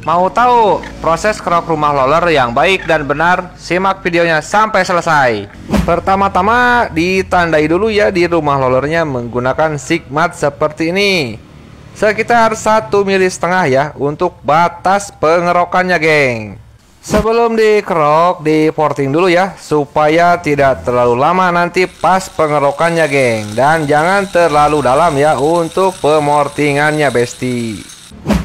Mau tahu proses kerok rumah roller yang baik dan benar? Simak videonya sampai selesai. Pertama-tama ditandai dulu ya di rumah rollernya menggunakan sigmat seperti ini. Sekitar 1,5 mm ya untuk batas pengerokannya, geng. Sebelum dikerok, di porting dulu ya, supaya tidak terlalu lama nanti pas pengerokannya, geng. Dan jangan terlalu dalam ya untuk pemortingannya, besti.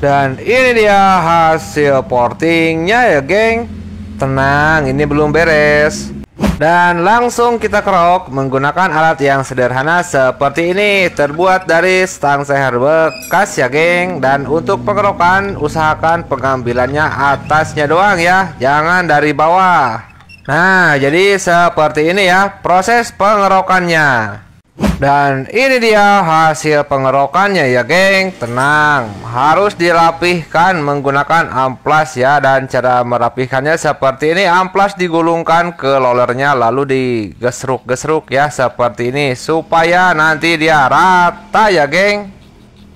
Dan ini dia hasil portingnya ya, geng. Tenang, ini belum beres. Dan langsung kita kerok menggunakan alat yang sederhana seperti ini, terbuat dari stang seher bekas ya, geng. Dan untuk pengerokan usahakan pengambilannya atasnya doang ya, jangan dari bawah. Nah, jadi seperti ini ya proses pengerokannya. Dan ini dia hasil pengerokannya ya, geng. Tenang, harus dirapihkan menggunakan amplas ya. Dan cara merapihkannya seperti ini, amplas digulungkan ke rollernya lalu digesruk-gesruk ya seperti ini, supaya nanti dia rata ya, geng.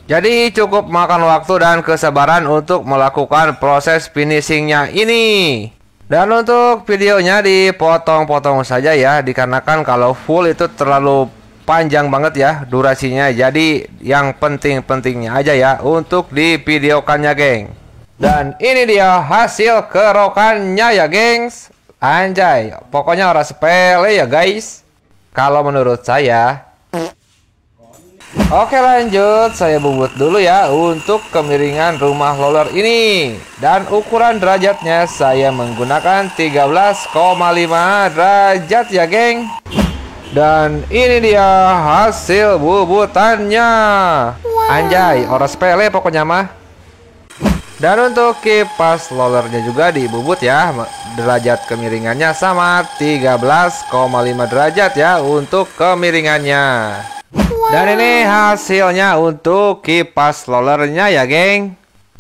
Jadi cukup makan waktu dan kesabaran untuk melakukan proses finishingnya ini. Dan untuk videonya dipotong-potong saja ya, dikarenakan kalau full itu terlalu panjang banget ya durasinya. Jadi yang penting-pentingnya aja ya untuk divideokannya, geng. Dan ini dia hasil kerokannya ya, gengs. Anjay, pokoknya orang sepele ya, guys, kalau menurut saya. Oke, lanjut, saya bubut dulu ya untuk kemiringan rumah roller ini. Dan ukuran derajatnya saya menggunakan 13,5 derajat ya, geng. Dan ini dia hasil bubutannya. Anjay, orang sepele pokoknya mah. Dan untuk kipas rollernya juga dibubut ya, derajat kemiringannya sama 13,5 derajat ya untuk kemiringannya. Dan ini hasilnya untuk kipas rollernya ya, geng.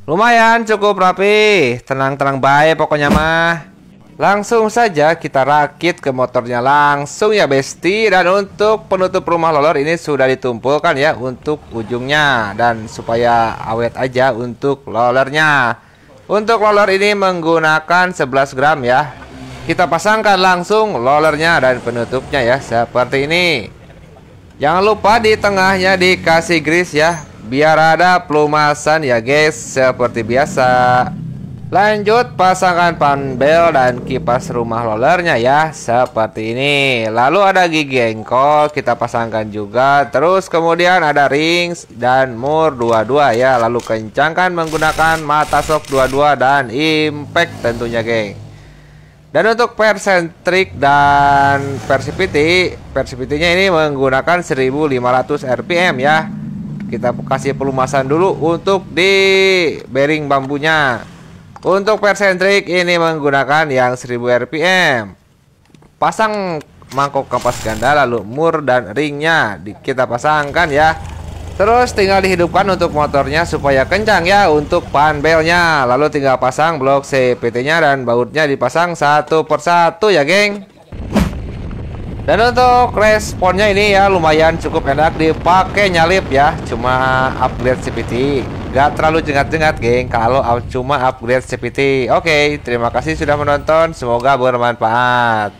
Lumayan cukup rapi, tenang-tenang baik pokoknya mah. Langsung saja kita rakit ke motornya langsung ya, besti. Dan untuk penutup rumah roller ini sudah ditumpulkan ya untuk ujungnya, dan supaya awet aja untuk rollernya. Untuk roller ini menggunakan 11 gram ya. Kita pasangkan langsung rollernya dan penutupnya ya seperti ini. Jangan lupa di tengahnya dikasih grease ya, biar ada pelumasan ya, guys, seperti biasa. Lanjut pasangkan panbel dan kipas rumah rollernya ya seperti ini. Lalu ada gigi engkol kita pasangkan juga. Terus kemudian ada rings dan mur 22 ya. Lalu kencangkan menggunakan mata shock 22 dan impact tentunya, geng. Dan untuk persentrik dan persipity-nya ini menggunakan 1500 rpm ya. Kita kasih pelumasan dulu untuk di bearing bambunya. Untuk persentrik ini menggunakan yang 1000 rpm. Pasang mangkok kampas ganda, lalu mur dan ringnya kita pasangkan ya. Terus tinggal dihidupkan untuk motornya supaya kencang ya untuk panbelnya. Lalu tinggal pasang blok CPT-nya dan bautnya dipasang satu persatu ya, geng. Dan untuk responnya ini ya lumayan cukup enak dipakai nyalip ya. Cuma upgrade CPT, gak terlalu jengat-jengat, geng, kalau cuma upgrade CPT. Oke, terima kasih sudah menonton, semoga bermanfaat.